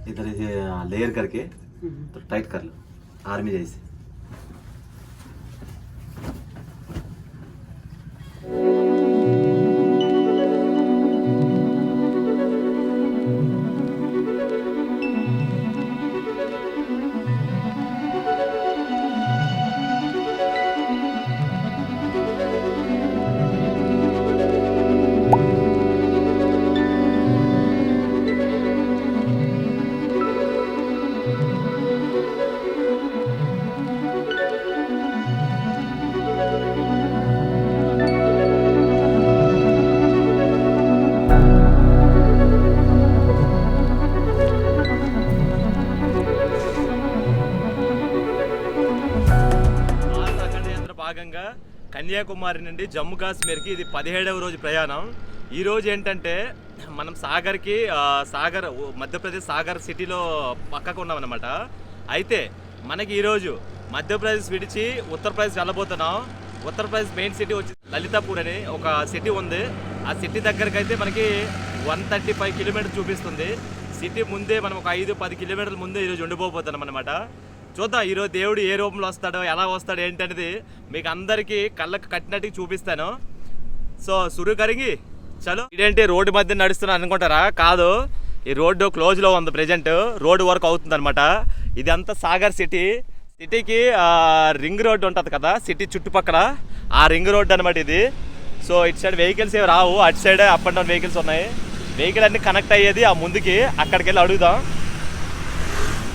इधर लेयर करके तो टाइट कर लो आर्मी जैसे। భాగంగా కన్యాకుమారి నుండి జమ్మూ కాశ్మీర్కి ఇది 17వ రోజు ప్రయాణం. ఈ రోజు ఏంటంటే మనం సాగర్ మధ్యప్రదేశ్ సాగర్ సిటీలో పక్కకు ఉన్నామన్నమాట. అయితే మనకి ఈరోజు మధ్యప్రదేశ్ విడిచి ఉత్తరప్రదేశ్ వెళ్ళబోతున్నాం. ఉత్తరప్రదేశ్ మెయిన్ సిటీ వచ్చి లలితాపూర్ అని ఒక సిటీ ఉంది. ఆ సిటీ దగ్గరికి అయితే మనకి 135 కిలోమీటర్లు చూపిస్తుంది. సిటీ ముందే మనం ఒక 5-10 కిలోమీటర్ల ముందే ఈరోజు ఉండిపోతున్నాం అనమాట. చూద్దాం ఈరోజు దేవుడు ఏ రూపంలో వస్తాడో, ఎలా వస్తాడో ఏంటనేది మీకు అందరికీ కళ్ళకు కట్టినట్టుగా చూపిస్తాను. సో సురు కరిగి చలో. ఇదేంటి రోడ్డు మధ్య నడుస్తున్నా అనుకుంటారా? కాదు, ఈ రోడ్డు క్లోజ్లో ఉంది. ప్రెజెంట్ రోడ్డు వర్క్ అవుతుంది అనమాట. ఇది అంతా సాగర్ సిటీకి రింగ్ రోడ్డు ఉంటుంది కదా సిటీ చుట్టుపక్కల, ఆ రింగ్ రోడ్డు అనమాట ఇది. సో ఇటు సైడ్ వెహికల్స్ ఏమి రావు, అటు side up and down vehicles ఉన్నాయి. వెహికల్ అన్ని కనెక్ట్ అయ్యేది ఆ ముందుకి, అక్కడికి వెళ్ళి అడుగుదాం.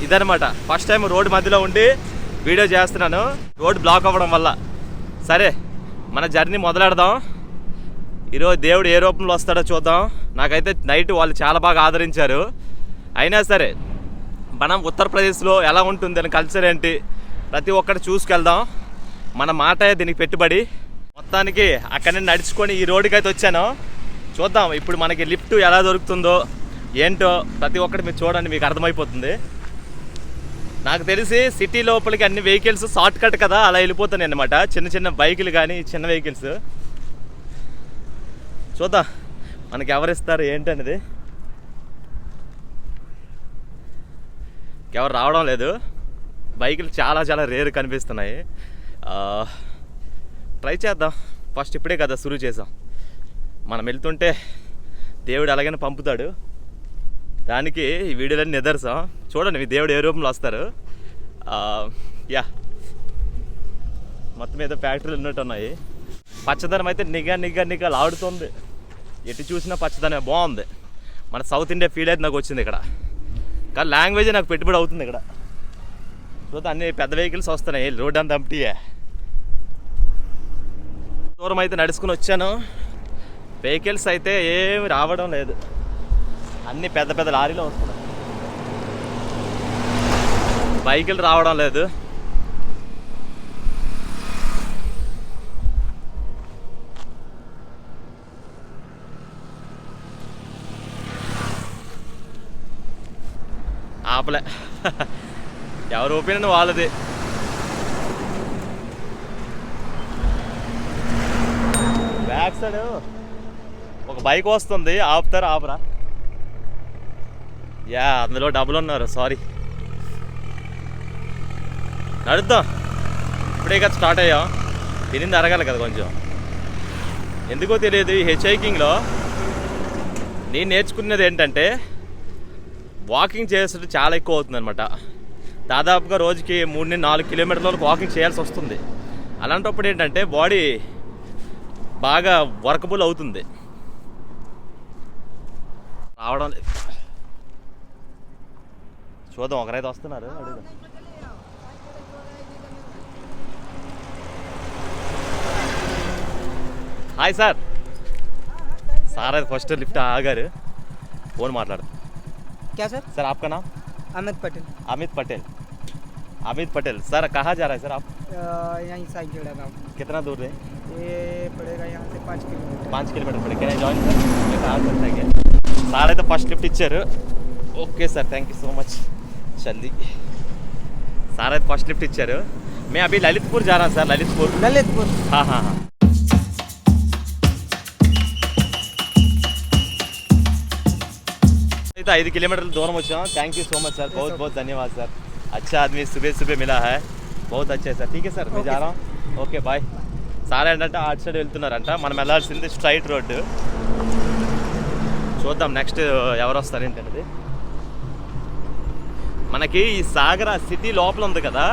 ఇదనమాట ఫస్ట్ టైం రోడ్డు మధ్యలో ఉండి వీడియో చేస్తున్నాను, రోడ్ బ్లాక్ అవ్వడం వల్ల. సరే మన జర్నీ మొదలెడదాం. ఈరోజు దేవుడు ఏ రూపంలో వస్తాడో చూద్దాం. నాకైతే నైట్ వాళ్ళు చాలా బాగా ఆదరించారు. అయినా సరే మనం ఉత్తరప్రదేశ్లో ఎలా ఉంటుంది అని కల్చర్ ఏంటి ప్రతి ఒక్కటి చూసుకెళ్దాం. మన మాట దీనికి పెట్టుబడి. మొత్తానికి అక్కడి నుంచి నడుచుకొని ఈ రోడ్డుకి అయితే వచ్చాను. చూద్దాం ఇప్పుడు మనకి లిఫ్ట్ ఎలా దొరుకుతుందో ఏంటో ప్రతి ఒక్కటి మీరు చూడండి, మీకు అర్థమైపోతుంది. నాకు తెలిసి సిటీ లోపలికి అన్ని వెహికల్స్ షార్ట్ కట్ కదా, అలా వెళ్ళిపోతున్నాయి అన్నమాట. చిన్న చిన్న బైకులు కానీ చిన్న వెహికల్స్. చూద్దాం మనకి ఎవరిస్తారు ఏంటనేది. ఎవరు రావడం లేదు, బైకులు చాలా చాలా రేర్ కనిపిస్తున్నాయి. ట్రై చేద్దాం. ఫస్ట్ ఇప్పుడే కదా షురూ చేసాం. మనం వెళ్తుంటే దేవుడు అలాగైనా పంపుతాడు. దానికి ఈ వీడియోలన్నీ నిదర్శనం. చూడండి మీ దేవుడు ఏ రూపంలో వస్తారు. యా మొత్తం ఏదో ఫ్యాక్టరీలు ఉన్నట్టు ఉన్నాయి. పచ్చదనం అయితే నిఘా లాడుతుంది. ఎటు చూసినా పచ్చదనం బాగుంది. మన సౌత్ ఇండియా ఫీల్ అయితే నాకు వచ్చింది ఇక్కడ. కానీ లాంగ్వేజ్ నాకు పెట్టుబడి అవుతుంది ఇక్కడ. చూద్దాం అన్ని పెద్ద వెహికల్స్ వస్తున్నాయి, రోడ్ అంతా ఎంప్టీయే. దూరం అయితే నడుచుకుని వచ్చాను. వెహికల్స్ అయితే ఏమి రావడం లేదు, అన్ని పెద్ద పెద్ద లారీలో వస్తున్నాయి. బైకులు రావడం లేదు. ఆపలే, ఎవరి ఒపీనియన్ వాళ్ళది. బ్యాక్ సైడ్ ఒక బైక్ వస్తుంది, ఆపుతారా ఆపరా? యా అందులో డబ్బులు ఉన్నారు, సారీ. నడుద్దాం, ఇప్పుడే కదా స్టార్ట్ అయ్యాం. తినింది అరగాలి కదా కొంచెం. ఎందుకో తెలియదు ఈ హిచ్ హైకింగ్లో నేను నేర్చుకున్నది ఏంటంటే వాకింగ్ చేసేది చాలా ఎక్కువ అవుతుంది అనమాట. దాదాపుగా రోజుకి 3-4 కిలోమీటర్ల వరకు వాకింగ్ చేయాల్సి వస్తుంది. అలాంటప్పుడు ఏంటంటే బాడీ బాగా వర్కబుల్ అవుతుంది. రావడం చూద్దాం, ఒకరైతే వస్తున్నారు అడుగుదాం. Hi sir. సార్ అయితే ఫస్ట్ లిఫ్ట్ ఆగారు, ఫోन మాట్లాడు. क्या सर? सर आपका नाम? अमित पटेल. अमित पटेल सर, कहाँ जा रहा है सर आप? यहीं साइकिल गाँव. कितना दूर है? ये पड़ेगा यहाँ से 5 किलोमीटर. 5 किलोमीटर पड़े. Can I join sir? मैं कहाँ करता है? సార్ అయితే ఫస్ట్ లిఫ్ట్ ఇచ్చారు. Okay sir, thank you so much. జల్దీ సార్ అయితే ఫస్ట్ లిఫ్ట్ ఇచ్చారు. मैं अभी ललितपुर जा रहा हूँ सर. ललितपुर. ललितपुर. हाँ हाँ हाँ. तो 5 किलोमीटर दूर వచ్చాం thank you so much sir बहुत बहुत धन्यवाद सर अच्छा आदमी सुबह सुबह मिला है बहुत अच्छे सर ठीक है सर मैं जा रहा हूँ ओके बाय సార్ ఏంటంటే అటు సైడ్ వెళ్తున్నారంట మనం వెళ్ళాల్సింది స్ట్రైట్ రోడ్డు చూద్దాం నెక్స్ట్ ఎవరు వస్తారు ఏంటంటే మనకి ఈ సాగర సిటీ లోపల ఉంది కదా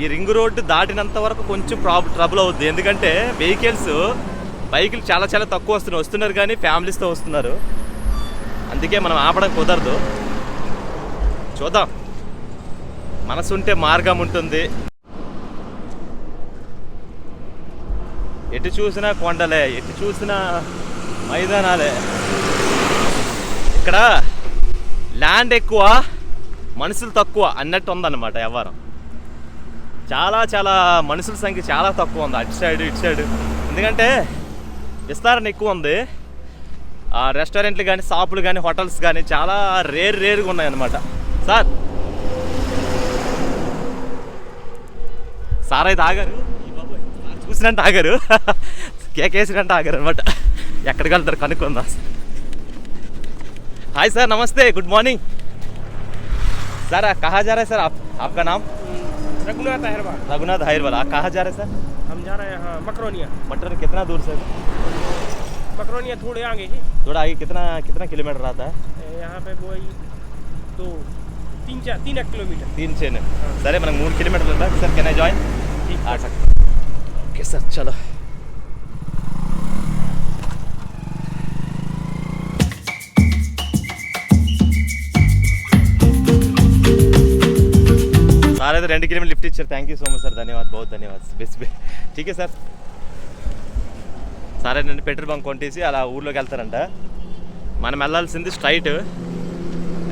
ఈ రింగ్ రోడ్డు దాటినంత వరకు కొంచెం ట్రబుల్ అవుద్ది ఎందుకంటే వెహికల్స్ బైకులు చాలా చాలా తక్కువ వస్తున్నారు కానీ ఫ్యామిలీస్తో వస్తున్నారు అందుకే మనం ఆపడం కుదరదు చూద్దాం మనసుంటే మార్గం ఉంటుంది ఎటు చూసినా కొండలే ఎటు చూసినా మైదానాలే ఇక్కడ ల్యాండ్ ఎక్కువ మనుషులు తక్కువ అన్నట్టు ఉందన్నమాట వ్యవహారం చాలా చాలా మనుషుల సంఖ్య చాలా తక్కువ ఉంది అటు సైడ్ ఇటు సైడ్ ఎందుకంటే విస్తారణ ఎక్కువ ఉంది రెస్టారెంట్లు కానీ షాపులు కానీ హోటల్స్ కానీ చాలా రేరుగా ఉన్నాయన్నమాట సార్ అయితే ఆగారు చూసినట్టు ఆగారు కేకేసినట్టు ఆగారు అనమాట ఎక్కడికి వెళ్తారు కనుక్కుందా हाय सर नमस्ते गुड मॉर्निंग सर कहाँ जा रहे हैं सर आपका नाम रघुनाथ अहिरवाल रघुनाथ अहिरवाल आप कहाँ जा रहे हैं सर हम जा रहे हैं हाँ मकरोनिया मटर कितना दूर से मकरोनिया थोड़े आगे ही थोड़ा आगे कितना किलोमीटर आता है यहाँ पे वही तो 3 किलोमीटर 3 सर मैं 3 किलोमीटर लगता है सर कैन आई ज्वाइन आ सकते ओके सर चलो సార్ అయితే 2 కిలోమీటర్ లిఫ్ట్ ఇచ్చారు thank you so much sir ధన్యవాద్ బహుత్ ధన్యవాద్ బెస్ట్ ठीक है సార్ సార్ ఏంటంటే పెట్రోల్ బంక్ కొంటేసి అలా ఊర్లోకి వెళ్తారంట మనం వెళ్ళాల్సింది స్ట్రైట్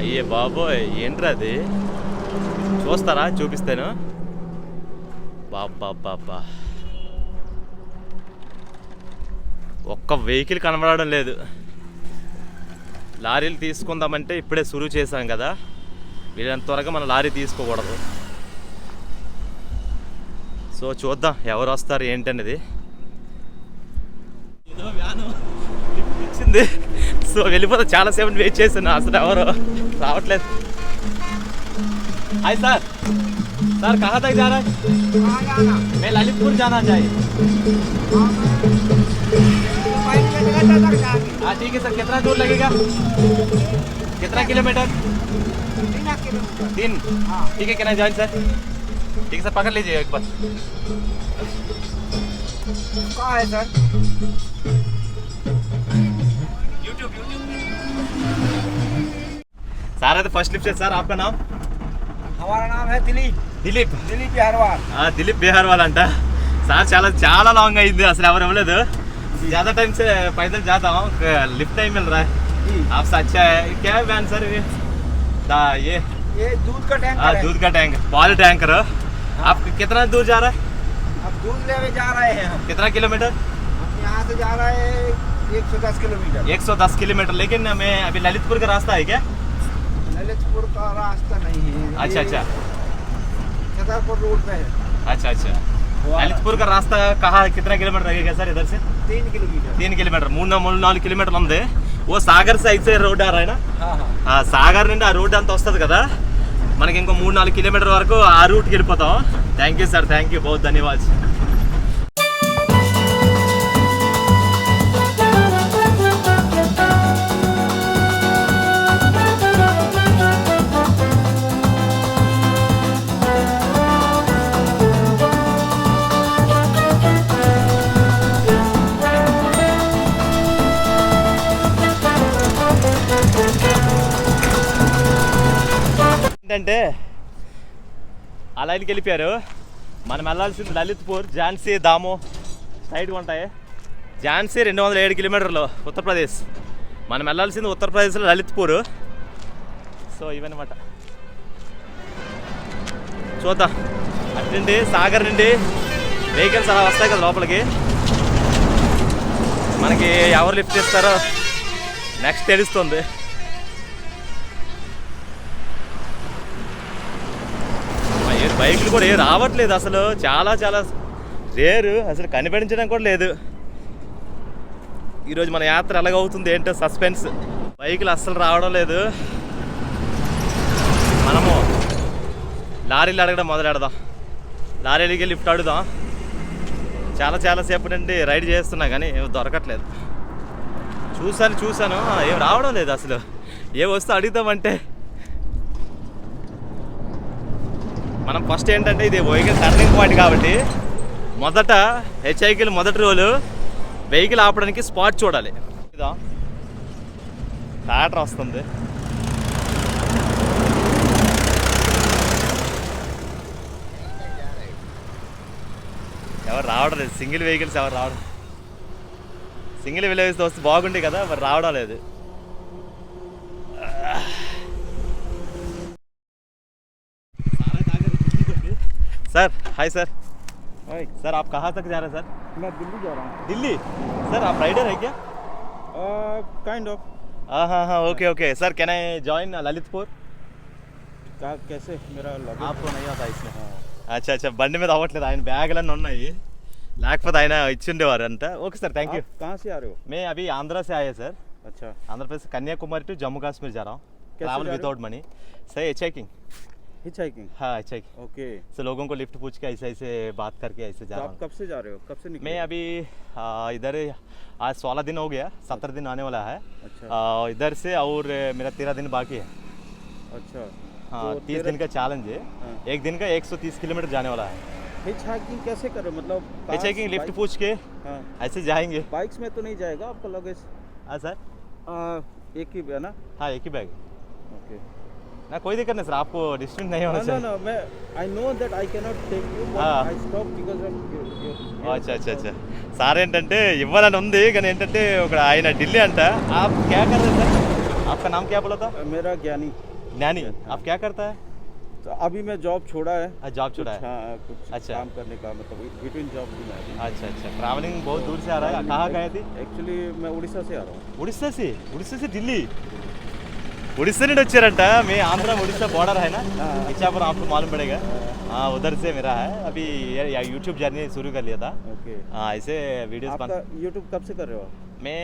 అయ్యే బాబోయ్ ఏంట్రా అది చూస్తారా చూపిస్తాను బాబా ఒక్క వెహికల్ కనబడడం లేదు లారీలు తీసుకుందామంటే ఇప్పుడే సురువు చేశాం కదా వీళ్ళంత త్వరగా మనం లారీ తీసుకోకూడదు సో చూద్దాం ఎవరు వస్తారు ఏంటనేది ఏదో వ్యాను ఇచ్చింది సో వెళ్ళిపోతా చాలాసేపు వెయిట్ చేశాను అసలు ఎవరు రావట్లేదు హాయ్ సార్ సార్ कहाँ तक जा रहा है मैं ललितपुर जाना चाहिए हाँ ठीक है सर कितना दूर लगेगा कितना किलोमीटर 3 ठीक है कितना जॉइन सर ठीक है सर पकड़ लीजिए एक बार कहाँ है सर यूट्यूब सर है तो फर्स्ट लिफ्ट है सर आपका नाम हमारा नाम है दिलीप दिलीप बिहारवाल दिलीप बिहारवाल अंटा सर చాలా చాలా లాంగ్ అయింది అసలు ఎవరు ఇవ్వలేదు ज़्यादा टाइम से पैदल जाता हूँ लिफ्ट नहीं मिल रहा है आपसे अच्छा है क्या है वैन सर ये दूध का टैंकर है दूध का टैंक पाल टैंकर आप कितना दूर जा रहा है अब दूध लेवे जा रहे हैं हम कितना किलोमीटर हम यहाँ से जा रहे हैं 110 किलोमीटर 110 किलोमीटर लेकिन मैं अभी ललितपुर का रास्ता है क्या ललितपुर का रास्ता नहीं है अच्छा अच्छा छतरपुर रोड पे है अच्छा अच्छा ललितपुर का रास्ता कहाँ कितना किलोमीटर लगेगा सर इधर से 3 किलोमीटर 3 किलोमीटर 3-4 కిలోమీటర్ ఉంది ఓ సాగర్ సైడ్ సే రోడ్ ఆ రాయనా సాగర్ నుండి ఆ రోడ్ అంతా వస్తుంది కదా మనకి ఇంకో 3-4 కిలోమీటర్ వరకు ఆ రూట్కి వెళ్ళిపోతాం thank you sir thank you बहुत धन्यवाद ఏంటంటే ఆ లైన్కి వెళ్ళిపోయారు మనం వెళ్ళాల్సింది లలిత్పూర్ ఝాన్సీ దామో సైడ్గా ఉంటాయి ఝాన్సీ 207 కిలోమీటర్లు ఉత్తరప్రదేశ్ మనం వెళ్ళాల్సింది ఉత్తరప్రదేశ్లో లలిత్పూర్ సో ఇవన్నమాట చూద్దాం అటు నుండి సాగర్ నుండి వెహికల్స్ అలా వస్తాయి కదా లోపలికి మనకి ఎవరు లిఫ్ట్ చేస్తారో నెక్స్ట్ తెలుస్తుంది బైకులు కూడా రావట్లేదు అసలు చాలా చాలా రేరు అసలు కనిపించడం కూడా లేదు ఈరోజు మన యాత్ర ఎలాగవుతుంది ఏంటో సస్పెన్స్ బైకులు అస్సలు రావడం లేదు లారీలు అడగడం మొదలెడదాం. లారీలకి లిఫ్ట్ అడుగుదాం. చాలాసేపు నుండి రైడ్ చేస్తున్నా కానీ ఏం దొరకట్లేదు. చూశాను ఏం రావడం లేదు అసలు. ఏ వస్తువు అడుగుతామంటే మనం ఫస్ట్ ఏంటంటే ఇది వెహికల్ టర్నింగ్ పాయింట్ కాబట్టి మొదట హెచ్ఐకిల్ మొదటి రోజు వెహికల్ ఆపడానికి స్పాట్ చూడాలి. ఇదా ట్రాక్టర్ వస్తుంది. ఎవరు రావడం లేదు. సింగిల్ వెహికల్స్ ఎవరు రావడం. సింగిల్ విలేజ్తో వస్తే బాగుండే కదా, మరి రావడం లేదు. Sir hi sir. सर आप कहाँ तक जा रहे हैं सर? मैं दिल्ली जा रहा हूँ. दिल्ली? सर आप राइडर है क्या? Kind of. हाँ okay sir. Can I join Lalitpur? कैसे मेरा आपको नहीं आता इसमें? अच्छा బండి మీద అవ్వట్లేదు. ఆయన బ్యాగులన్నీ ఉన్నాయి, లేకపోతే ఆయన ఇచ్చిండేవారు అంట. Okay sir, thank you. कहाँ से आ रहे हो? मैं अभी आंध्रा से आया सर. अच्छा. आंध्र प्रदेश कन्याकुमारी टू जम्मू कश्मीर जा रहा हूँ. Travel without money. Sir hitchhiking. Hitchhiking? हाँ हिचहाइकिंग. ओके. सर लोगों को लिफ्ट पूछ के ऐसे बात करके ऐसे जा रहा हूँ. आप कब से जा रहे हो? कब से निकले? मैं अभी इधर आज 16 दिन हो गया, 17 दिन आने वाला है. अच्छा. इधर से और मेरा 13 दिन बाकी है. अच्छा. हाँ, तो 30 दिन का चैलेंज है. हाँ. एक दिन का 130 किलोमीटर जाने वाला है. हिचहाइकिंग कैसे करो? मतलब हिचहाइकिंग लिफ्ट पूछ के हाँ. ऐसे जाएंगे. बाइक्स में तो नहीं जाएगा आपका लगेज? हाँ सर. एक ही है ना? हाँ एक ही बैग. ओके. ना कोई दिक्कत नहीं सर, आपको डिस्टेंस नहीं होना चाहिए. No, मैं I know that I cannot take you, but हाँ. I stopped because of your अच्छा. సార్ ఏంటంటే ఇవ్వాలని ఉంది కానీ ఏంటంటే ఒక ఆయన ఢిల్లీ అంట. आप क्या कर रहे हैं सर? आपका नाम क्या बोला था? मेरा ज्ञानी. ज्ञानी. हाँ. आप क्या करता है? तो अभी मैं जॉब छोड़ा है. जॉब छोड़ा है. हाँ, कुछ अच्छा. काम करने का मतलब बिटवीन जॉब भी मैं. अच्छा ट्रैवलिंग बहुत दूर से आ रहा है. कहाँ गए थे? एक्चुअली मैं उड़ीसा से आ रहा हूँ. उड़ीसा से दिल्ली. उड़ीसा नहीं వచ్చారంట. मैं आंध्र उड़ीसा बॉर्डर है ना, इच्छापुर, आपको मालूम पड़ेगा. हाँ उधर से मेरा है. अभी यूट्यूब जर्नी शुरू कर लिया था. ओके. हाँ ऐसे वीडियोस आपका यूट्यूब कब से कर रहे हो? मैं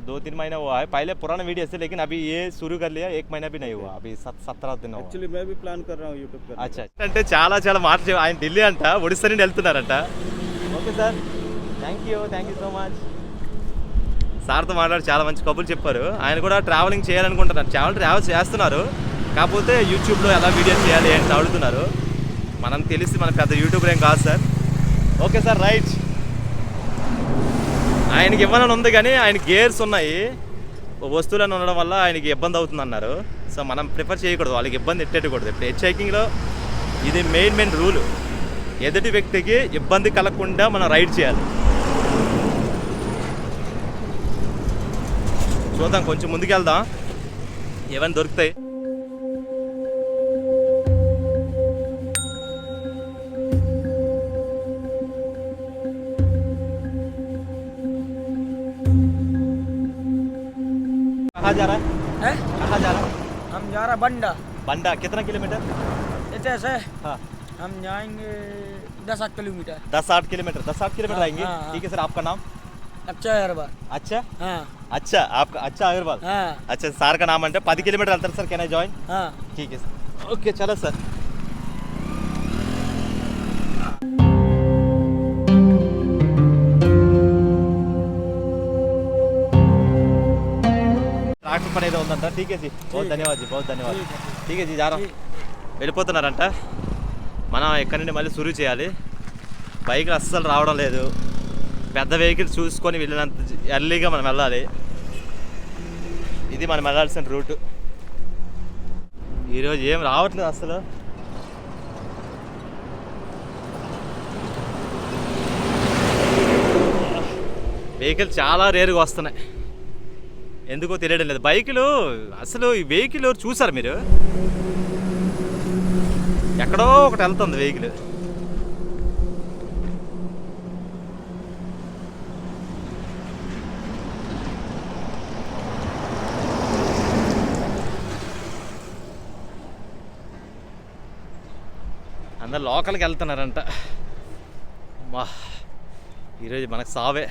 2-3 महीना हुआ है. पहले पुराना वीडियो से, लेकिन अभी ये शुरू कर लिया. 1 महीना भी नहीं हुआ, अभी 17 दिन हुआ. एक्चुअली मैं भी प्लान कर रहा हूँ यूट्यूब करने. अच्छा అంటే చాలా మాటలు. ఆయన ఢిల్లీ అంట, ఒడిస్సా నుండి వెళ్తున్నారంట. Okay sir, thank you so much. సార్తో మాట్లాడి చాలా మంచి కబుర్లు చెప్పారు. ఆయన కూడా ట్రావెలింగ్ చేయాలనుకుంటున్నారు. ట్రావెల్ చేస్తున్నారు, కాకపోతే యూట్యూబ్లో ఎలా వీడియోస్ చేయాలి అని అడుగుతున్నారు. మనం తెలిసి మన పెద్ద యూట్యూబర్ ఏం కాదు సార్. Okay sir right. ఆయనకి ఇవ్వాలని ఉంది కానీ ఆయన గేర్స్ ఉన్నాయి, వస్తువులను ఉండడం వల్ల ఆయనకి ఇబ్బంది అవుతుంది అన్నారు. సో మనం ప్రిఫర్ చేయకూడదు, వాళ్ళకి ఇబ్బంది ఎట్టేయకూడదు. ఇప్పుడు హిచ్-హైకింగ్లో ఇది మెయిన్ రూల్. ఎదుటి వ్యక్తికి ఇబ్బంది కలగకుండా మనం రైడ్ చేయాలి. చూద్దాం, కొంచెం ముందుకు వెళ్దాం, ఏమైనా దొరుకుతాయి. कहाँ जा रहा है? कहाँ जा रहा है? हम जा रहे बंडा. बंडा कितना किलोमीटर? जैसे हाँ हम जाएंगे 10-8 किलोमीटर. 10-8 किलोमीटर. 10-8 किलोमीटर हाँ, आएंगे. हाँ, हाँ. ठीक है सर, आपका नाम? अच्छा अरबा. अच्छा हाँ अच्छा, आपका अच्छा अग्रवाल. हाँ अच्छा సార్ का नाम అంటే 10 किलोमीटर వెళ్తారు సార్. Can I join? हाँ. ठीक है सर. ఓకే చలో సార్. ట్రాక్టర్ పని ఏదో ఉందంట. ठीक है जी, बहुत धन्यवाद जी, बहुत धन्यवाद. ठीक है जी, जा रहा हूँ. వెళ్ళిపోతున్నారంట. మనం ఎక్కడి నుండి మళ్ళీ సురు చేయాలి. బైక్లు అస్సలు రావడం లేదు. పెద్ద వెహికల్ చూసుకొని వెళ్ళినంత ఎర్లీగా మనం వెళ్ళాలి. ఇది మనం వెళ్ళాల్సిన రూటు. ఈరోజు ఏం రావట్లేదు అసలు. వెహికల్ చాలా రేరుగా వస్తున్నాయి, ఎందుకో తెలియడం లేదు. బైకులు అసలు ఈ వెహికల్ చూసారు మీరు, ఎక్కడో ఒకటి వెళ్తుంది వెహికల్. అందరు లోకల్కి వెళ్తున్నారంట. మా ఈరోజు మనకు సావే.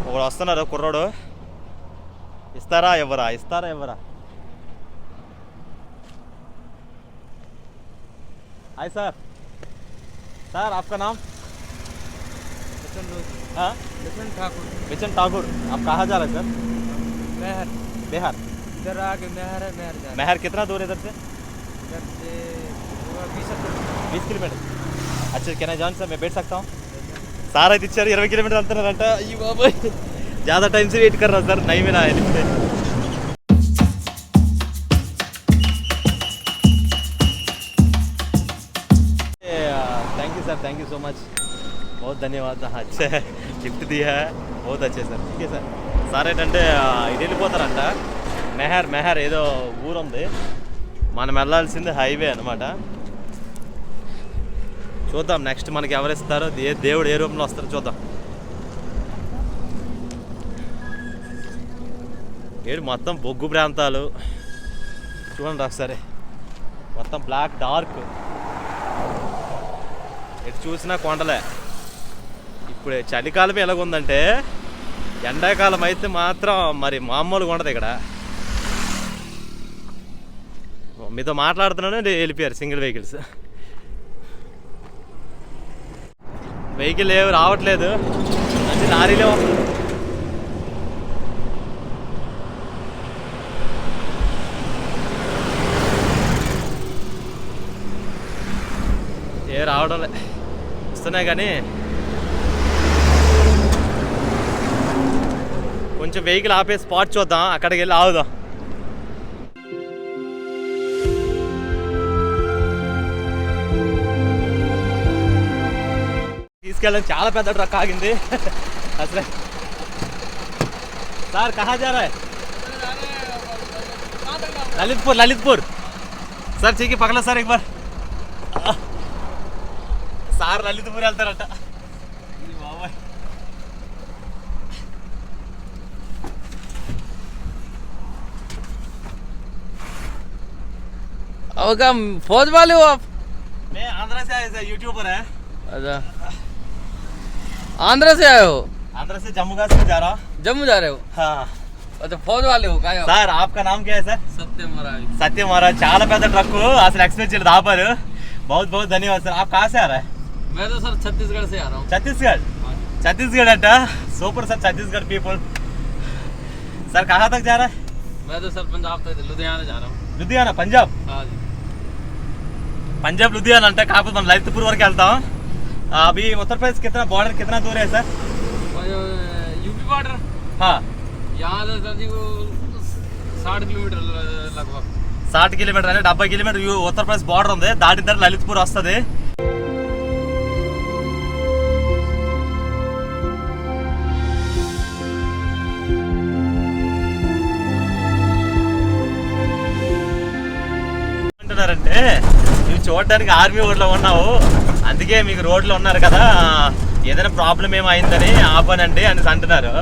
ఒకడు వస్తున్నారు కుర్రోడు. ఇస్తారా ఎవరా? हाय सर, सर आपका नाम? हाँ, लखन ठाकुर। बिचन ठाकुर। आप कहाँ जा रहे हैं सर? मेहर। बिहार। इधर आगे मेहर है, मेहर जा। महर कितना दूर है इधर से? इधर से 20 किलोमीटर। अच्छा, कैन आई जॉइन सर? मैं बैठ सकता हूँ? सारा इच्छाరు 20 किलोमीटर వెళ్తున్నారంట. అయ్యి బాబాయ్, ज़्यादा टाइम से वेट कर रहा सर, नहीं मिला है lift. Thank you sir, thank you so much, बहुत धन्यवाद. अच्छा గిఫ్ట్ दिया है, बहुत अच्छे सर. ठीक है सर. సార్ ఏంటంటే ఇది వెళ్ళిపోతారంట, మెహర్ ఏదో ఊరు ఉంది, మనం వెళ్ళాల్సింది హైవే అనమాట. చూద్దాం నెక్స్ట్ మనకి ఎవరు ఇస్తారో, దేవుడు ఏ రూపంలో వస్తారో చూద్దాం. ఏడు మొత్తం బొగ్గు ప్రాంతాలు చూడండి ఒకసారి, మొత్తం బ్లాక్ డార్క్, ఎటు చూసినా కొండలే. ఇప్పుడు చలికాలం ఎలాగుందంటే, ఎండాకాలం అయితే మాత్రం మరి మామూలుగా ఉండదు ఇక్కడ. మీతో మాట్లాడుతున్నాను, వెళ్ళిపోయారు సింగిల్ వెహికల్స్. వెహికల్ ఏవి రావట్లేదు, మంచి లారీలే వస్తుంది. ఏ రావడం వస్తున్నాయి కానీ కొంచెం వెహికల్ ఆపే స్పాట్ చూద్దాం, అక్కడికి వెళ్ళి ఆగుదాం. తీసుకెళ్ళడం చాలా పెద్ద ట్రక్ ఆగింది అసలు. సార్ కహా जा रहा है? ललितपुर. सर ठीक है, पकड़ा सर एक बार. సార్ లలితపూర్ వెళ్తారట. బాబాయ్, क्या फौज वाले हो आप? मैं आंध्रा से आया सर, यूट्यूबर है. अच्छा, आंध्रा से आए हो? आंध्रा से जम्मू कश्मीर जा रहा हूँ. जम्मू जा रहे हो? हाँ. अच्छा, फौज वाले हो? क्या సార్ आपका नाम क्या है सर? सत्य महाराज. సత్య మహారాజ్. చాలా పెద్ద ట్రక్, అసలు ఎక్స్పెక్ట్ చేయలేదు, ఆపారు. बहुत बहुत धन्यवाद सर. आप कहाँ से आ रहा है? मैं तो सर छत्तीसगढ़ से आ रहा हूँ. छत्तीसगढ़ अड्डा. Super sir, Chhattisgarh people. Sir कहाँ तक जा रहा है? मैं तो सर पंजाब तक, लुधियाना जा रहा हूँ. लुधियाना पंजाब? हाँ जी. पंजाब लुधियाना అంటే కాకపోతే మనం లలితపూర్ వరకు వెళ్తాం. अभी उत्तर प्रदेश कितना बॉर्डर कितना दूर है सर? UP border? हाँ, यहाँ से सर जी को 60 किलोमीटर लगभग. 60 కిలోమీటర్ అంటే 70 కిలోమీటర్ ఉత్తర ప్రదేశ్ బార్డర్ ఉంది, దాటిన తర్వాత లలితపూర్ వస్తుంది. అంటున్నారంటే, నువ్వు చూడడానికి ఆర్మీ రోడ్లో ఉన్నావు, అందుకే మీకు రోడ్లో ఉన్నారు కదా, ఏదైనా ప్రాబ్లం ఏమైందని ఆపనండి అని అంటున్నారు.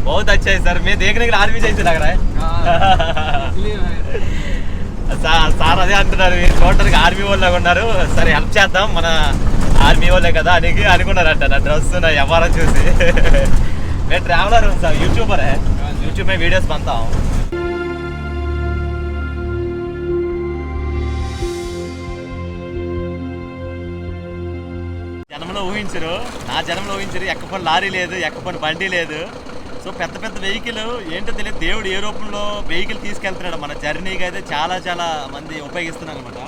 बहुत अच्छा है सर, मैं देखने के लिए आर्मी जैसे लग रहा है. సార్ అదే అంటున్నారు, చూడటానికి ఆర్మీ వాళ్ళగా ఉన్నారు, సరే హెల్ప్ చేద్దాం, మన ఆర్మీ వాళ్ళే కదా అని అనుకున్నారంట నా డ్రెస్, నా వ్యవహారం చూసి. मैं ट्रैवलर हूँ सर, यूट्यूबर है, यूट्यूब में वीडियोस बनता हूँ. జన్మలో ఊహించరు, నా జన్మలో ఊహించరు, ఎక్కపని లారీ లేదు, ఎక్కపని బండి లేదు. సో పెద్ద పెద్ద వెహికల్ ఏంటో తెలియదు, దేవుడు ఏ రూపంలో వెహికల్ తీసుకెళ్తున్నాడు. మన జర్నీకి అయితే చాలా చాలా మంది ఉపయోగిస్తున్నారు అనమాట.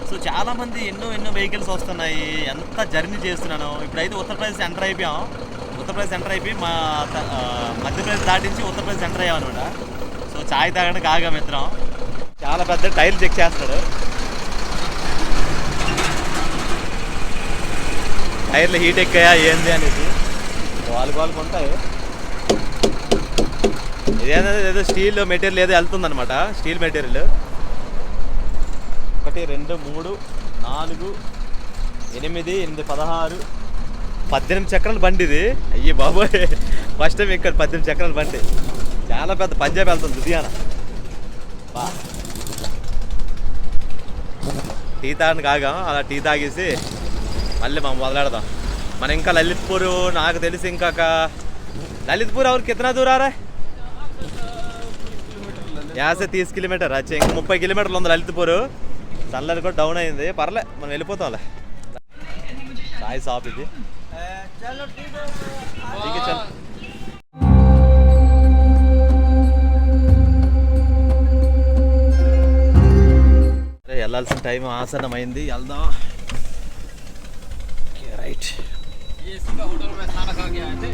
సో చాలామంది ఎన్నో వెహికల్స్ వస్తున్నాయి, ఎంత జర్నీ చేస్తున్నాను. ఇప్పుడైతే ఉత్తరప్రదేశ్ ఎంటర్ అయిపోయాం. ఉత్తరప్రదేశ్ ఎంటర్ అయిపోయి మా మధ్యప్రదేశ్ దాటించి ఉత్తరప్రదేశ్ ఎంటర్ అయ్యాం అనమాట. సో చాయ్ తాగడానికి ఆగాం ఇద్దరం. చాలా పెద్ద టైర్లు చెక్ చేస్తాడు, టైర్లు హీట్ ఎక్కాయా ఏంది అనేది. వాళ్ళకి ఉంటాయి. ఇదేదో స్టీల్ మెటీరియల్ ఏదో వెళ్తుందనమాట, స్టీల్ మెటీరియల్. 1 2 3 4 8 8 16 18 చక్రాల బండి ఇది. అయ్యి బాబోయ్, ఫస్ట్ టైం ఇక్కడ 18 చక్రాల బండి. చాలా పెద్ద. పంజాబ్ వెళ్తుంది, లుధియానా. టీ తాగడానికి ఆగాం, అలా టీ తాగేసి మళ్ళీ మనం మొదలెడదాం. మనం ఇంకా లలిత్పూర్, నాకు తెలిసి ఇంకా ललितपुर और कितना दूर आ रहा है? यहाँ से 30 किलोमीटर. अच्छा, ఇంకా 30 కిలోమీటర్లు ఉంది లలితపూర్. సన్లైట్ కూడా డౌన్ అయింది, పర్లే మనం వెళ్ళిపోతాంలే. సాయి షాప్ ఇది. चलो ठीक है ठीक है, चल. అరే వెళ్ళాల్సిన టైం ఆసనం అయింది, వెళ్దాం. రైట్. ये इसी का होटल में खाना खा के आए थे.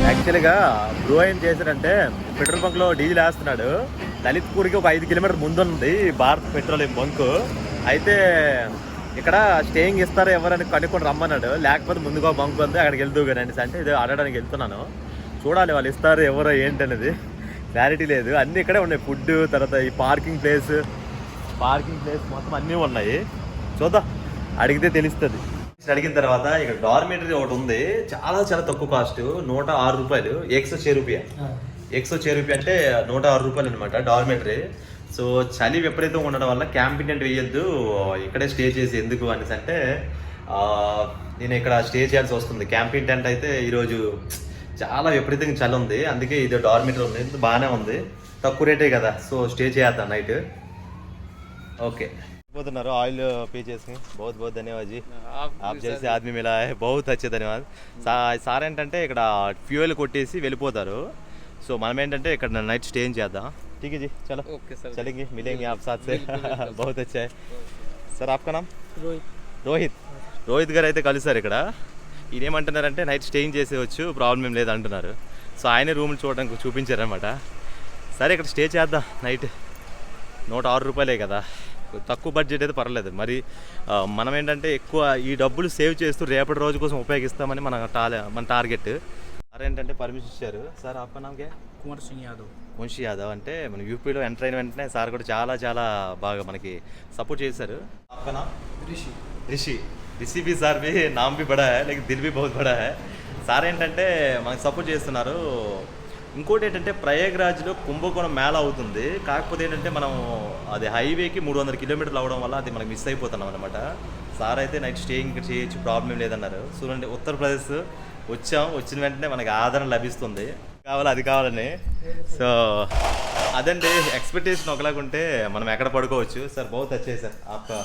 యాక్చువల్గా బ్రో ఏం చేశాడంటే పెట్రోల్ బంక్లో డీజిల్ వేస్తున్నాడు. లలిత్పూర్కి ఒక 5 కిలోమీటర్ ముందు ఉంది భారత్ పెట్రోలియం బంక్. అయితే ఇక్కడ స్టేయింగ్ ఇస్తారా ఎవరని కనుక్కొని రమ్మన్నాడు. లేకపోతే ముందుగా బంక్ ఉంది, అక్కడికి వెళ్తూ కానీ అనేసి అంటే ఇది అడగడానికి వెళ్తున్నాను. చూడాలి వాళ్ళు ఇస్తారు ఎవరో ఏంటనేది క్లారిటీ లేదు. అన్నీ ఇక్కడే ఉన్నాయి, ఫుడ్, తర్వాత ఈ పార్కింగ్ ప్లేస్ మొత్తం అన్నీ ఉన్నాయి. చూద్దాం, అడిగితే తెలుస్తుంది. అడిగిన తర్వాత ఇక్కడ డార్మేటరీ ఒకటి ఉంది, చాలా చాలా తక్కువ కాస్ట్, 106 రూపాయలు. 106 రూపాయ, 106 రూపాయ అంటే 106 రూపాయలు అనమాట డార్మేటరీ. సో చలి విపరీతం ఉండడం వల్ల క్యాంపింగ్ టెంట్ వేయొద్దు, ఇక్కడే స్టే చేసి ఎందుకు అనేసి అంటే నేను ఇక్కడ స్టే చేయాల్సి వస్తుంది. క్యాంపింగ్ టెంట్ అయితే ఈరోజు చాలా విపరీతంగా చలి ఉంది, అందుకే ఇది డార్మేటరీ ఉంది. బాగానే ఉంది, తక్కువ రేటే కదా, సో స్టే చేద్దాం నైట్. ఓకే పోతున్నారు ఆయిల్ पे చేసుకుని. बहुत बहुत धन्यवाद जी, आप जैसे आदमी मिला है, बहुत अच्छे धन्यवाद. సార్ ఏంటంటే ఇక్కడ ఫ్యూయల్ కొట్టేసి వెళ్ళిపోతారు. సో మనం ఏంటంటే ఇక్కడ నైట్ స్టే చేద్దాం. ठीक है जी, चलो ओके सर, चलेंगे, मिलेंगे आप साथ से. बहुत अच्छा है सर. आपका नाम? రోహిత్ గారు అయితే కలిసారు ఇక్కడ. ఈయన ఏమంటున్నారంటే నైట్ స్టేయింగ్ చేసేవచ్చు, ప్రాబ్లం ఏం లేదు అంటున్నారు. సో ఆయనే రూమ్లు చూడడానికి చూపించారనమాట. సరే ఇక్కడ స్టే చేద్దాం నైట్. 106 రూపాయలే కదా, తక్కువ బడ్జెట్ అయితే పర్లేదు. మరి మనం ఏంటంటే ఎక్కువ ఈ డబ్బులు సేవ్ చేస్తూ రేపటి రోజు కోసం ఉపయోగిస్తామని మన టార్గెట్. సార్ ఏంటంటే పర్మిషన్ ఇచ్చారు. సార్ ఆపా నామకే? कुंवर सिंह यादव. వంశీ యాదవ్. అంటే మన యూపీలో ఎంటర్ అయిన వెంటనే సార్ కూడా చాలా చాలా బాగా మనకి సపోర్ట్ చేశారు. आपका नाम? ऋषि भी సార్ भी नाम भी बड़ा है लेकिन दिल भी बहुत बड़ा है. సార్ ఏంటంటే మనకి సపోర్ట్ చేస్తున్నారు. ఇంకోటి ఏంటంటే ప్రయాగ్రాజ్లో కుంభకోణం మేళ అవుతుంది, కాకపోతే ఏంటంటే మనం అది హైవేకి 300 కిలోమీటర్లు అవడం వల్ల అది మనకి మిస్ అయిపోతున్నాం అనమాట. సార్ అయితే నైట్ స్టేయింగ్ ఇక్కడ చేయొచ్చు, ప్రాబ్లం లేదన్నారు. చూడండి, ఉత్తరప్రదేశ్ వచ్చిన వెంటనే మనకి ఆదరణ లభిస్తుంది, అది కావాలని. సో అదండి, ఎక్స్పెక్టేషన్ ఒకలాగా ఉంటే మనం ఎక్కడ పడుకోవచ్చు. సార్ बहुत अच्छे సార్, आपका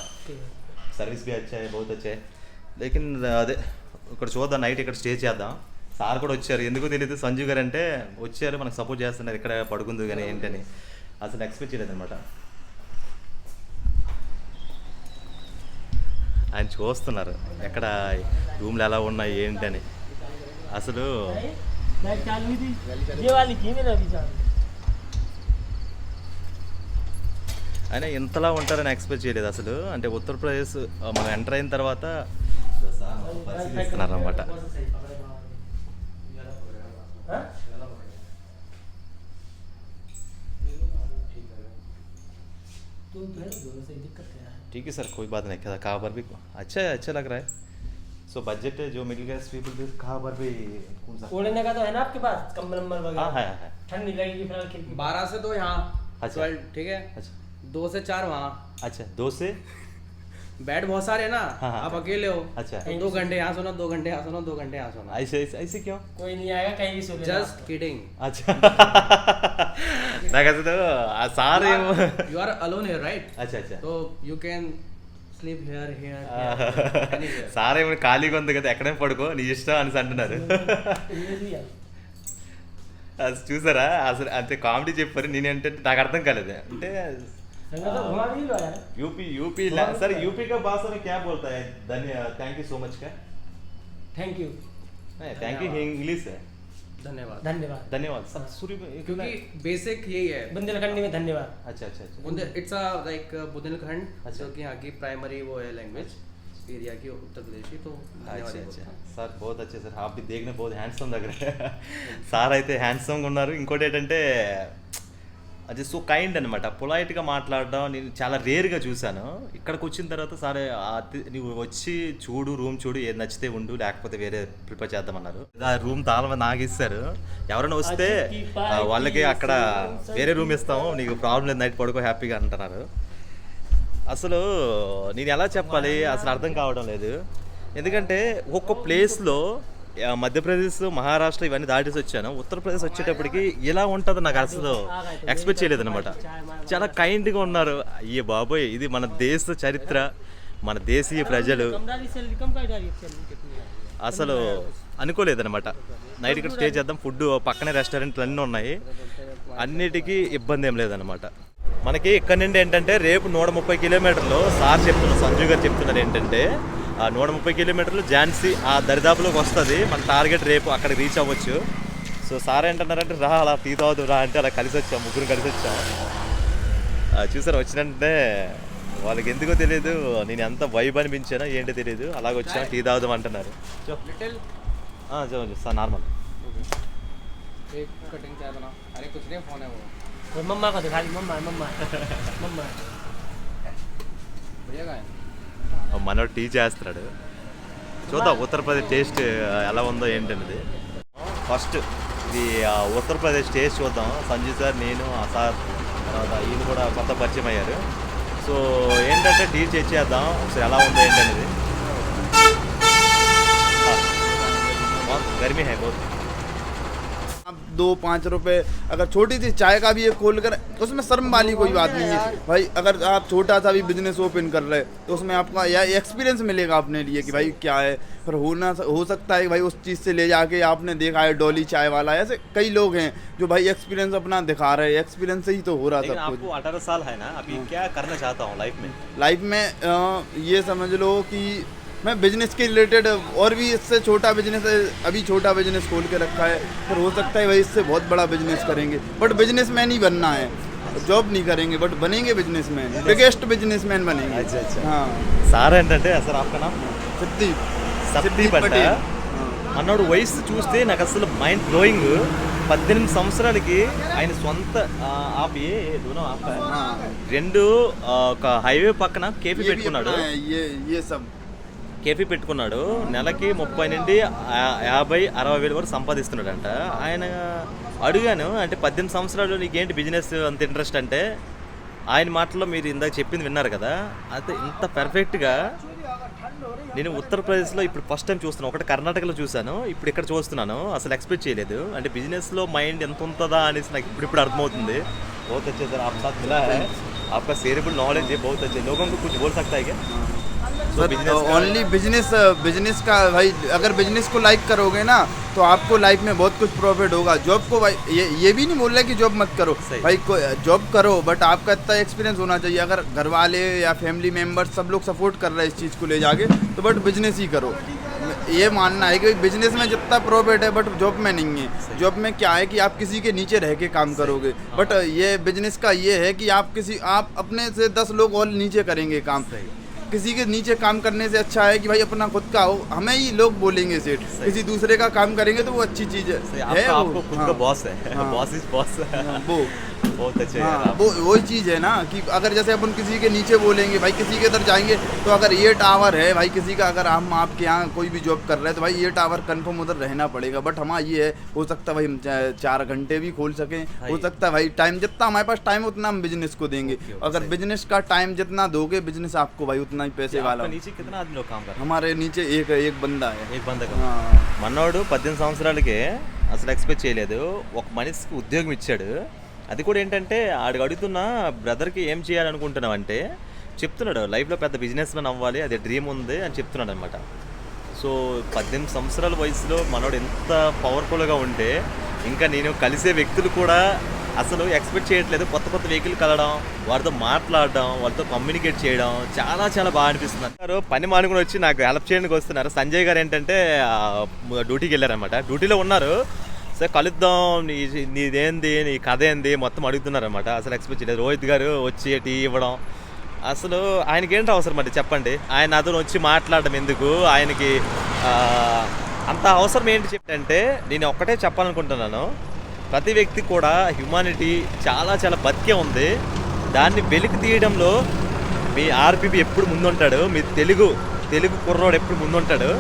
సర్వీస్ भी अच्छा है, बहुत अच्छा है. లేకిన్ అదే ఇక్కడ చూద్దాం, నైట్ ఇక్కడ స్టే చేద్దాం. సార్ కూడా వచ్చారు, ఎందుకో తెలియదు. సంజీవ్ గారు అంటే వచ్చారు, మనకు సపోర్ట్ చేస్తున్నారు ఇక్కడ పడుకుంది కానీ ఏంటని అసలు ఎక్స్పెక్ట్ చేయలేదన్నమాట. ఆయన చూస్తున్నారు ఎక్కడ రూమ్లు ఎలా ఉన్నాయి ఏంటని. అసలు ఆయన ఇంతలా ఉంటారని ఎక్స్పెక్ట్ చేయలేదు అసలు. అంటే ఉత్తరప్రదేశ్ మనం ఎంటర్ అయిన తర్వాత పరిశీలిస్తున్నారు అన్నమాట. ठीक है सर, कोई बात नहीं. कहाँ पर भी अच्छा लग रहा है. सो बजट जो मिडिल क्लास पीपल भी कहाँ पर भी कौन सा ओढ़ने का तो है ना आपके पास, कंबल नंबर वगैरह? हाँ है. ठंड नहीं लगेगी फिलहाल खिड़की 12 से 2 यहाँ. अच्छा. 12, ठीक है. अच्छा 2 से 4 वहाँ. अच्छा 2 से बेड बहुत सारे हैं ना. हाँ, हाँ. आप अकेले हो. अच्छा. तो 2 घंटे यहाँ सोना, 2 घंटे यहाँ सोना, 2 घंटे यहाँ सोना. ऐसे क्यों? कोई नहीं आएगा, कहीं भी सो लेना. Just kidding. अच्छा నాకు అసలు ఆ సార్ ఏమో You are alone here, right? अच्छा अच्छा. So you can sleep here. Anywhere. Sir ఏమో ఖాళీగా ఉంది కదా, ఎక్కడైనా పడుకో, నీ ఇష్టం అనేసి అంటున్నారు. అది చూసారా, అసలు అంతే కామెడీ చెప్పారు. నేనేంటే నాకు అర్థం కాలేదు. అంటే यूपी सर, यूपी का भाषा में क्या बोलता है? थैंक यू सो मच का थैंक यू इंग्लिश है. धन्यवाद सब शुरू में क्योंकि बेसिक यही है बुंदेलखंडी में धन्यवाद. अच्छा. इट्स अ लाइक बुंदेलखंड, अच्छा. जो कि यहाँ की प्राइमरी वो है लैंग्वेज एरिया की, उत्तर प्रदेश की. तो अच्छा సార్ बहुत अच्छे సార్. आप भी देखने बहुत హ్యాండ్సమ్ लग रहे हैं. సార్ అయితే హ్యాండ్సమ్గా ఉన్నారు. ఇంకోటి ఏంటంటే అది సో కైండ్ అనమాట. పొలైట్గా మాట్లాడడం నేను చాలా రేర్గా చూశాను. ఇక్కడికి వచ్చిన తర్వాత సరే నువ్వు వచ్చి చూడు, రూమ్ చూడు, ఏది నచ్చితే ఉండు, లేకపోతే వేరే ప్రిపేర్ చేద్దామన్నారు. ఆ రూమ్ తాళం నాకు ఇస్తారు. ఎవరైనా వస్తే వాళ్ళకి అక్కడ వేరే రూమ్ ఇస్తాము, నీకు ప్రాబ్లం లేదు, నైట్ పడుకో హ్యాపీగా అంటున్నారు. అసలు నేను ఎలా చెప్పాలి అసలు అర్థం కావడం లేదు. ఎందుకంటే ఒక్కొక్క ప్లేస్లో మధ్యప్రదేశ్, మహారాష్ట్ర ఇవన్నీ దాటేసి వచ్చాను. ఉత్తరప్రదేశ్ వచ్చేటప్పటికి ఇలా ఉంటుందో నాకు అసలు ఎక్స్పెక్ట్ చేయలేదు అనమాట. చాలా కైండ్గా ఉన్నారు. అయ్యే బాబోయ్, ఇది మన దేశ చరిత్ర, మన దేశీయ ప్రజలు, అసలు అనుకోలేదన్నమాట. నైట్ ఇక్కడ స్టే చేద్దాం, ఫుడ్ పక్కనే రెస్టారెంట్లు అన్నీ ఉన్నాయి, అన్నిటికీ ఇబ్బంది ఏం లేదనమాట. మనకి ఇక్కడ నుండి ఏంటంటే రేపు 130 కిలోమీటర్లు సార్ చెప్తున్నారు, సంజు గారు చెప్తున్నారు ఏంటంటే 130 కిలోమీటర్లు ఝాన్సీ ఆ దరిదాపులోకి వస్తుంది. మన టార్గెట్ రేపు అక్కడికి రీచ్ అవ్వచ్చు. సో సార్ ఏంటన్నారంటే రా అలా టీ తాగుదు రా అంటే అలా కలిసి వచ్చాం, ముగ్గురు కలిసి వచ్చాం. చూసారు వచ్చినంటే వాళ్ళకి ఎందుకో తెలియదు, నేను ఎంత వైబ్ అనిపించానో ఏంటో తెలియదు, అలాగ వచ్చాం టీ తాగుదాం అంటున్నారు. సార్ నార్మల్ मम्मा को दिखा दी, मम्मा मम्मा मम्मा మనోడు టీ చేస్తున్నాడు. చూద్దాం ఉత్తరప్రదేశ్ టేస్ట్ ఎలా ఉందో ఏంటనేది. ఫస్ట్ ఇది ఉత్తరప్రదేశ్ టేస్ట్ చూద్దాం. సంజయ్ సార్, నేను, ఆ సార్, తర్వాత ఈయన కూడా కొత్త పరిచయం అయ్యారు. సో ఏంటంటే టీ చేద్దాం ఒకసారి ఎలా ఉందో ఏంటనేది. गर्मी है बहुत. 2-5 रुपए अगर छोटी सी चाय का भी ये खोल कर, उसमें शर्म वाली कोई बात नहीं है भाई. अगर आप छोटा सा भी बिजनेस ओपन कर रहे तो उसमें आपका या एक्सपीरियंस मिलेगा अपने लिए कि भाई क्या है. पर हो सकता है भाई उस चीज़ से ले जाके आपने देखा है डॉली चाय वाला, ऐसे कई लोग हैं जो भाई एक्सपीरियंस अपना दिखा रहे हैं. एक्सपीरियंस से ही तो हो रहा सब कुछ. आपको 18 साल है ना, अभी क्या करना चाहता हूँ लाइफ में ये समझ लो कि मैं बिजनेस के रिलेटेड और भी इससे छोटा बिजनेस है, अभी छोटा बिजनेस खोल के रखा है. पर हो सकता है भाई इससे बहुत बड़ा बिजनेस करेंगे. बट बिजनेसमैन ही बनना है, जॉब नहीं करेंगे, बट बनेंगे बिजनेसमैन, बिगेस्ट बिजनेसमैन बनेंगे. अच्छा. हाँ సార్ ఏంటంటే సార్ आपका नाम सद्दीप पटेल. అన్నోడు వయసు చూస్తే నాకు అసలు మైండ్ బ్లోయింగ్. 18 సంవత్సరాలకి ఆయన సొంత రెండు ఒక హైవే పక్కన కేఫీ పెట్టుకున్నాడు. కేఫీ పెట్టుకున్నాడు. నెలకి 30 నుండి 50-60 వేల వరకు సంపాదిస్తున్నాడంట. ఆయన అడిగాను, అంటే 18 సంవత్సరాలు నీకేంటి బిజినెస్ అంత ఇంట్రెస్ట్ అంటే, ఆయన మాటల్లో మీరు ఇందాక చెప్పింది విన్నారు కదా, అయితే ఇంత పర్ఫెక్ట్గా నేను ఉత్తరప్రదేశ్లో ఇప్పుడు ఫస్ట్ టైం చూస్తున్నాను. ఒకటి కర్ణాటకలో చూశాను, ఇప్పుడు ఇక్కడ చూస్తున్నాను. అసలు ఎక్స్పెక్ట్ చేయలేదు. అంటే బిజినెస్లో మైండ్ ఎంత ఉంటుందా అనేసి నాకు ఇప్పుడు అర్థమవుతుంది. बहुत अच्छे सर, आप साथ मिला है, आपका शेयरेबल नॉलेज है, बहुत अच्छे. लोगों को कुछ बोल सकता है क्या? ओनली बिजनेस का भाई, अगर बिजनेस को लाइक करोगे ना तो आपको लाइफ में बहुत कुछ प्रॉफिट होगा. जॉब को भाई ये भी नहीं बोल रहे कि जॉब मत करो भाई, जॉब करो, बट आपका इतना एक्सपीरियंस होना चाहिए. अगर घर वाले या फैमिली मेम्बर सब लोग सपोर्ट कर रहे हैं इस चीज़ को ले जाके, तो बट बिजनेस ही करो. ये मानना है कि बिजनेस में जितना प्रॉफिट है बट जॉब में नहीं है. जॉब में क्या है कि आप किसी के नीचे रह के काम करोगे, बट ये बिजनेस का ये है कि आप अपने से 10 लोग और नीचे करेंगे काम. किसी के नीचे काम करने से अच्छा है कि भाई अपना खुद का हो. हमें ही लोग बोलेंगे सेठ, किसी दूसरे का काम करेंगे तो वो अच्छी चीज है. आपको खुद का बॉस है, बॉस इज बॉस. वो बहुत अच्छे. वो वही चीज़ है ना कि अगर जैसे अपन किसी के नीचे बोलेंगे भाई, किसी के इधर जाएंगे तो अगर ये टावर है भाई किसी का, अगर हम आपके यहाँ कोई भी जॉब कर रहे हैं तो भाई ये टावर कंफर्म उधर रहना पड़ेगा. बट हमारा ये है, हो सकता है भाई हम 4 घंटे भी खोल सकें, हो सकता है भाई टाइम जितना हमारे पास टाइम उतना हम बिजनेस को देंगे. अगर बिजनेस का टाइम जितना दोगे बिजनेस आपको भाई उतना ही पैसे वाला. नीचे कितना आदमी लोग काम कर रहे हैं? हमारे नीचे एक बंदा है. एक बंदा का. మనోడు 18 సంవత్సరాలకే అసలు ఎక్స్పెక్ట్ చేయలేదు. ఒక మనిషికి ఉద్యోగం ఇచ్చాడు. అది కూడా ఏంటంటే ఆడికి అడుగుతున్న బ్రదర్కి ఏం చేయాలనుకుంటున్నావు అంటే చెప్తున్నాడు, లైఫ్లో పెద్ద బిజినెస్ మ్యాన్ అవ్వాలి, అదే డ్రీమ్ ఉంది అని చెప్తున్నాడు అనమాట. సో 18 సంవత్సరాల వయసులో మనోడు ఎంత పవర్ఫుల్గా ఉంటే ఇంకా నేను కలిసే వ్యక్తులు కూడా అసలు ఎక్స్పెక్ట్ చేయట్లేదు. కొత్త వెహికల్ కలవడం, వారితో మాట్లాడడం, వాళ్ళతో కమ్యూనికేట్ చేయడం చాలా చాలా బాగా అనిపిస్తుంది. పని మానుకుని వచ్చి నాకు హెల్ప్ చేయడానికి వస్తున్నారు. సంజయ్ గారు ఏంటంటే డ్యూటీకి వెళ్ళారనమాట, డ్యూటీలో ఉన్నారు. సార్ కలుద్దాం, నీదేంది, నీ కథ ఏంది మొత్తం అడుగుతున్నారనమాట. అసలు ఎక్స్పెక్ట్ చేయలేదు. రోహిత్ గారు వచ్చి టీ ఇవ్వడం, అసలు ఆయనకి ఏంటి అవసరం అంటే చెప్పండి, ఆయన అతను వచ్చి మాట్లాడడం ఎందుకు, ఆయనకి అంత అవసరం ఏంటి చెప్పంటే నేను ఒక్కటే చెప్పాలనుకుంటున్నాను. ప్రతి వ్యక్తి కూడా హ్యుమానిటీ చాలా చాలా బతికే ఉంది. దాన్ని వెలికి తీయడంలో మీ ఆర్పీపీ ఎప్పుడు ముందుంటాడు, మీ తెలుగు కుర్రోడు ఎప్పుడు ముందుంటాడు.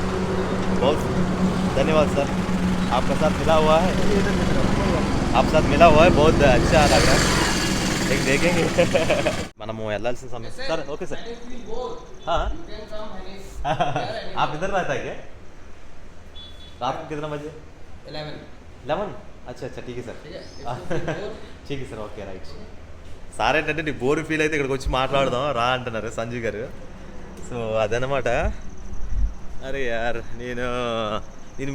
बहुत धन्यवाद सर, आपका साथ मिला हुआ है, आप साथ मिला हुआ है, बहुत अच्छा लग रहा है. एक देखेंगे. మనము వెళ్ళాల్సిన సమయం सर. Okay sir. हाँ आप इधर रहता है क्या? रात को कितना बजे? 11. अच्छा अच्छा ठीक है सर. ठीक है सर. Okay right. సార్ ఏంటంటే నీ బోర్ ఫీల్ అయితే ఇక్కడికి వచ్చి మాట్లాడదాం రా అంటున్నారు సంజీవ్ గారు. సో అదనమాట. అరే యార్ నేను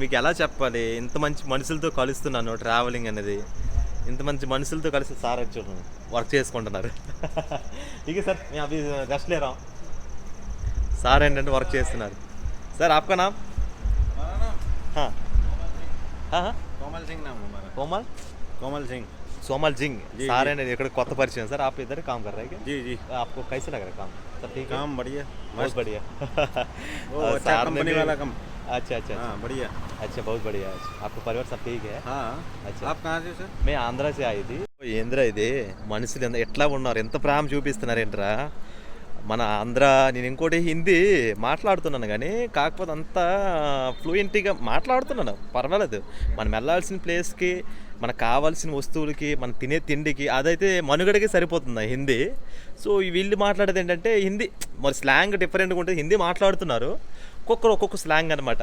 మీకు ఎలా చెప్పాలి, ఇంత మంచి మనుషులతో కలుస్తున్నాను. ట్రావెలింగ్ అనేది ఇంత మంచి మనుషులతో కలిసి సార్ అని చూడండి వర్క్ చేసుకుంటున్నారు. ठीक है सर, मैं अभी रेस्ट ले रहा हूँ. సార్ ఏంటంటే వర్క్ చేస్తున్నారు. సార్ आपका नाम? हाँ हाँ हाँ कोमल सिंह नाम हमारा. कोमल सिंह. सोमल सिंह. सारे ने इकड़ కొత్త పరిచయం सर. आप इधर काम कर रहे हैं क्या? जी जी. आपको कैसे लग रहा है काम? सब ठीक है? काम बढ़िया, बहुत बढ़िया. वो अच्छा कंपनी वाला काम. अच्छा अच्छा हाँ बढ़िया. अच्छा बहुत बढ़िया. आपको परिवार सब ठीक है? हाँ. अच्छा. आप कहाँ से सर? मैं आंध्रा से आई थी. ఏంద్రా ఇది మనుషులు ఎట్లా ఉన్నారు, ఎంత ప్రేమ చూపిస్తున్నారు ఏంట్రా మన ఆంధ్ర. నేను ఇంకోటి హిందీ మాట్లాడుతున్నాను కానీ కాకపోతే అంత ఫ్లూయెంట్గా మాట్లాడుతున్నాను, పర్వాలేదు. మనం వెళ్ళాల్సిన ప్లేస్కి, మనకు కావాల్సిన వస్తువులకి, మనం తినే తిండికి అదైతే మనుగడకి సరిపోతుంది హిందీ. సో వీళ్ళు మాట్లాడేది ఏంటంటే హిందీ, మరి స్లాంగ్ డిఫరెంట్గా ఉంటుంది. హిందీ మాట్లాడుతున్నారు, ఒక్కొక్క స్లాంగ్ అనమాట.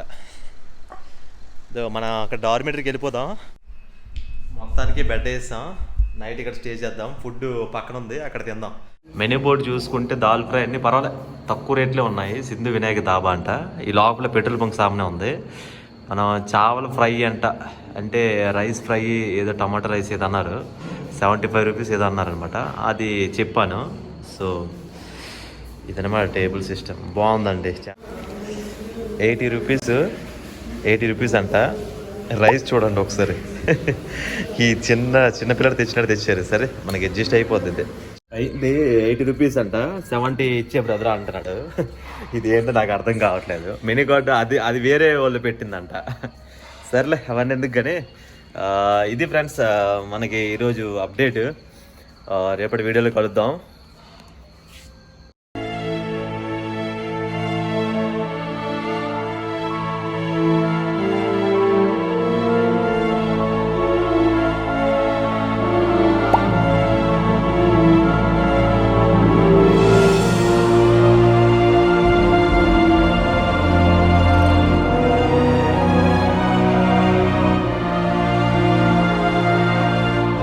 మనం అక్కడ డార్మెటరీకి వెళ్ళిపోదాం. మొత్తానికి బెడ్ వేస్తాం, నైట్ ఇక్కడ స్టే చేద్దాం. ఫుడ్ పక్కన ఉంది, అక్కడ తిందాం. మెనూ బోర్డు చూసుకుంటే దాల్ ఫ్రై అన్నీ పర్వాలేదు, తక్కువ రేట్లే ఉన్నాయి. సింధు వినాయక దాబా అంట. ఈ లోపల పెట్రోల్ బంక్ సామనే ఉంది. మనం చావల్ ఫ్రై అంట, అంటే రైస్ ఫ్రై ఏదో టమాటా రైస్ ఏదో అన్నారు. 75 రూపీస్ ఏదో అన్నారనమాట. అది చెప్పాను. సో ఇదనమాట టేబుల్ సిస్టమ్. బాగుందండి. 80 రూపీస్ అంట. రైస్ చూడండి ఒకసారి. ఈ చిన్న పిల్లలు తెచ్చినట్టు తెచ్చారు. సరే మనకి అడ్జస్ట్ అయిపోతుంది. ఇది 80 రూపీస్ అంట. 70 ఇచ్చే బ్రదర్ అంటున్నాడు. ఇది ఏంటో నాకు అర్థం కావట్లేదు. మెనీ కార్డు అది వేరే వాళ్ళు పెట్టిందంట. సర్లే అవన్నీ ఎందుకు కానీ ఇది ఫ్రెండ్స్ మనకి ఈరోజు అప్డేట్. రేపటి వీడియోలో కలుద్దాం.